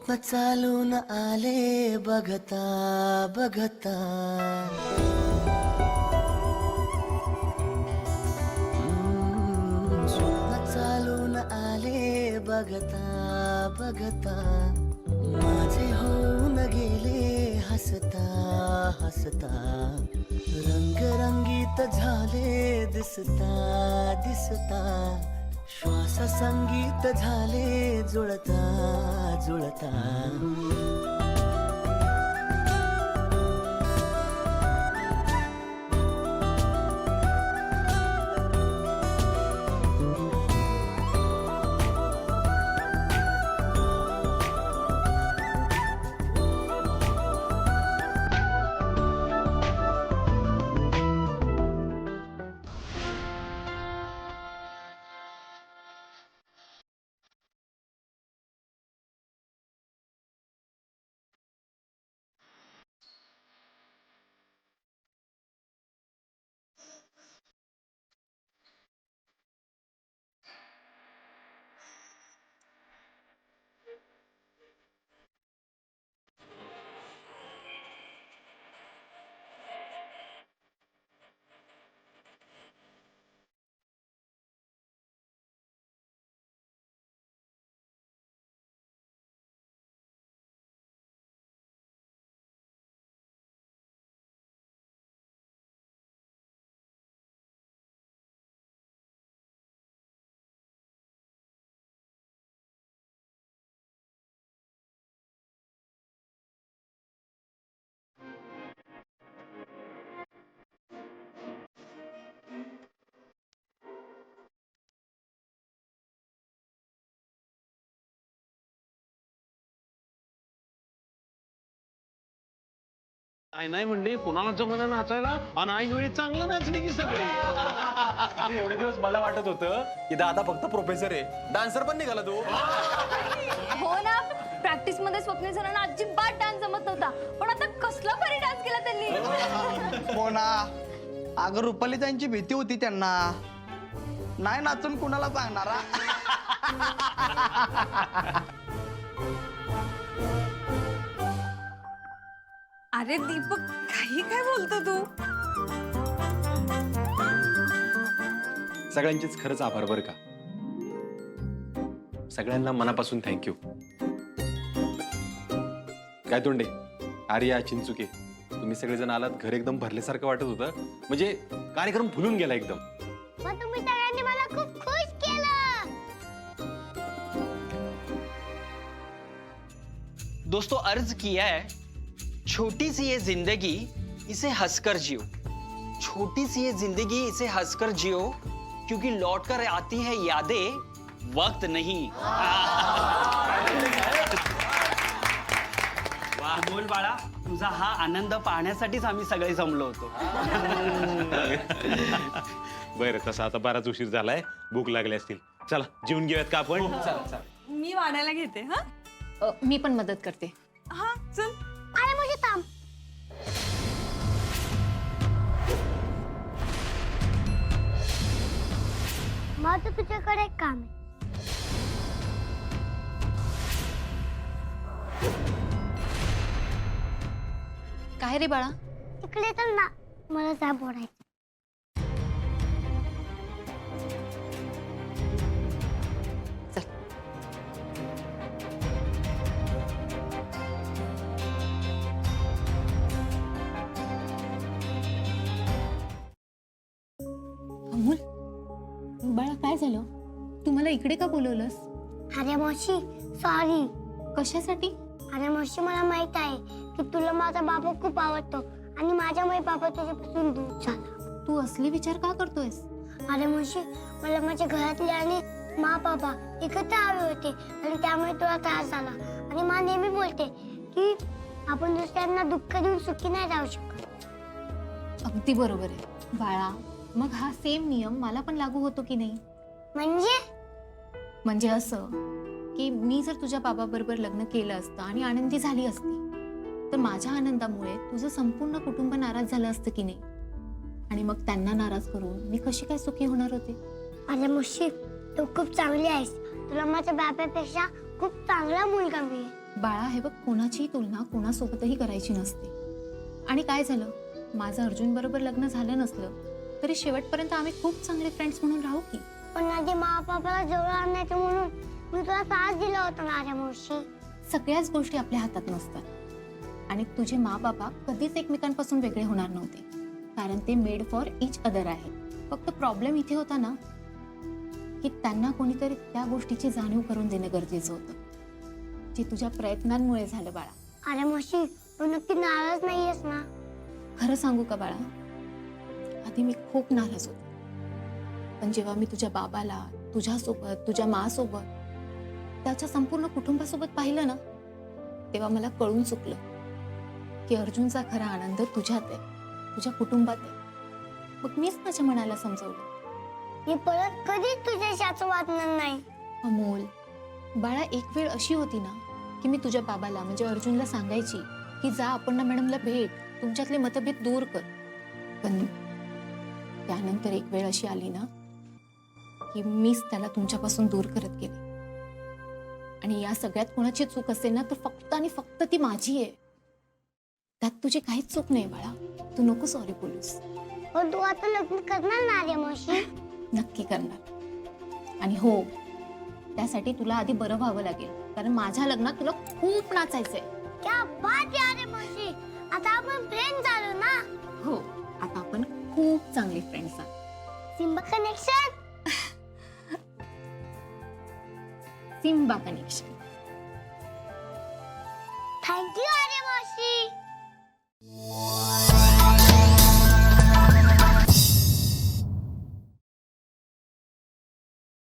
स्वप्न चालून आले बघता बघता, स्वप्न चालून आले बघता बघता, माझे होऊन गेले हसता हसता, रंगरंगीत झाले दिसता दिसता, श्वास संगीत झाले जुळता जुळता. नाही म्हणली कुणाला जमना नाचायला आणि आई वेळी चांगलं नाचली की सगळे. एवढे दिवस मला वाटत होतं की दादा फक्त प्रोफेसर आहे, डान्सर पण निघाला तो. हो ना, प्रॅक्टिस मध्ये स्वप्नील सरांना अजिबात डान्स जमत नव्हता, पण आता कसला भारी डान्स केला त्यांनी. हो ना, अगं रुपाली त्यांची भीती होती त्यांना, नाही नाचून कुणाला सांगणारा. अरे दीपक, काही काय बोलतो तू? सगळ्यांचेच खरंच आभार बरं का. सगळ्यांना मनापासून थँक्यू. काय तोंडे, आर्या, चिंचुके, तुम्ही सगळेजण आलात, घर एकदम भरल्यासारखं वाटत होतं. म्हणजे कार्यक्रम फुलून गेला एकदम. मग तुम्ही सगळ्यांनी मला खूप खुश केलं. दोस्तों, अर्ज किया है, छोटी सी ये जिंदगी इसे हंसकर जियो, छोटी सी ये जिंदगी इसे हंसकर जियो, क्योंकि लौट कर आती है यादें, वक्त नहीं. वाह बोल बाळा, तुझा हा आनंद पाहण्यासाठीच आम्ही सगळे जमलो होतो. बरं, तसा आता बराच उशीर झालाय, भूक लागली असतील. चला जेवून घेऊयात का आपण. मी वाढायला घेते. हा मी पण मदत करते. हा चल. अरे मुझे थांब. माझं तुझ्याकडे एक काम आहे. काय रे बाळा? इकडे तर ना, मला जा बोलायचं. अमोल, बाळा काय झालं? तू मला इकडे का बोलवलंस? अरे मावशी, सॉरी. कशासाठी? अरे मावशी, मला माहित आहे की तुला माझा बाबा खूप आवडतो आणि माझ्यामुळे बाबा तुझ्यापासून दूर झाला. तू असले विचार का करतोयस? अरे मावशी, मला माझ्या घरातले आणि बाबा एकत्र हवे होते आणि त्यामुळे तुला त्रास झाला. आणि मा नेहमी बोलते की आपण दुसऱ्यांना दुःख देऊन सुखी नाही राहू शकत. अगदी बरोबर आहे बाळा. मग हा सेम नियम मला पण लागू होतो की नाही? म्हणजे असं की मी जर तुझ्या बाबाबरोबर लग्न केलं असतं आणि आनंदी झाली असती, तर माझ्या आनंदामुळे तुझं संपूर्ण कुटुंब नाराज झालं असतं की नाही? आणि मग त्यांना नाराज करून मी कशी काय सुखी होणार होते? अरे मावशी, तू खूप चांगली आहेस. तुला माझ्या बाबापेक्षा खूप चांगला मुलगा मिळेल. बाळा हे बघ, कोणाची तुलना कोणासोबतही करायची नसते. आणि काय झालं, माझं अर्जुन बरोबर लग्न झालं नसलं तरी शेवटपर्यंत आम्ही खूप चांगले फ्रेंड्स म्हणून राहू की. पण आधी मा बाबाला जवळ आणायचं म्हणून मी तुला त्रास दिला होता ना रे मावशी. सगळ्याच गोष्टी आपल्या हातात नसतात आणि तुझे बाबा कधीच एकमेकांपासून वेगळे होणार नव्हते, कारण ते मेड फॉर इच अदर आहे. फक्त प्रॉब्लेम इथे होता ना की त्यांना कोणीतरी त्या गोष्टीची जाणीव करून देणं गरजेचं होतं, जे तुझ्या प्रयत्नांमुळे झालं बाळा. अरे मावशी तू नक्की नाराज नाहीयेस ना? खरं सांगू का बाळा, आधी मी खूप नाराज होते, पण जेव्हा मी तुझ्या बाबाला, तुझ्यासोबत, तुझ्या मासोबत, त्याच्या संपूर्ण कुटुंबासोबत पाहिलं ना, तेव्हा मला कळून चुकलं की अर्जुनचा खरा आनंद तुझ्यात आहे, तुझ्या कुटुंबात आहे. मग मीच माझ्या मनाला समजवलं. मी परत कधीच तुझ्याशी असं वागणार नाही. अमोल बाळा, एक वेळ अशी होती ना की मी तुझ्या बाबाला म्हणजे अर्जुनला सांगायची की जा अपर्णा मॅडमला भेट, तुमच्यातले मतभेद दूर कर. पण त्यानंतर एक वेळ अशी आली ना की मीच त्याला तुमच्यापासून दूर करत गेले. आणि या सगळ्यात कोणाची चूक असेल ना तर फक्त आणि फक्त ती माझी आहे. त्यात तुझी काहीच चूक नाही बाळा, तू नको सॉरी बोलूस. पण तू आता लग्न करणार ना रे मावशी? नक्की करणार. आणि हो, त्यासाठी तुला आधी बरं व्हावं लागेल, कारण माझ्या लग्नात तुला खूप नाचायचंय. क्या बात आहे रे मावशी, आता आपण फ्रेंड झालो ना? हो, आता आपण खूप चांगले फ्रेंड्स आहोत. Simba connection. Simba connection.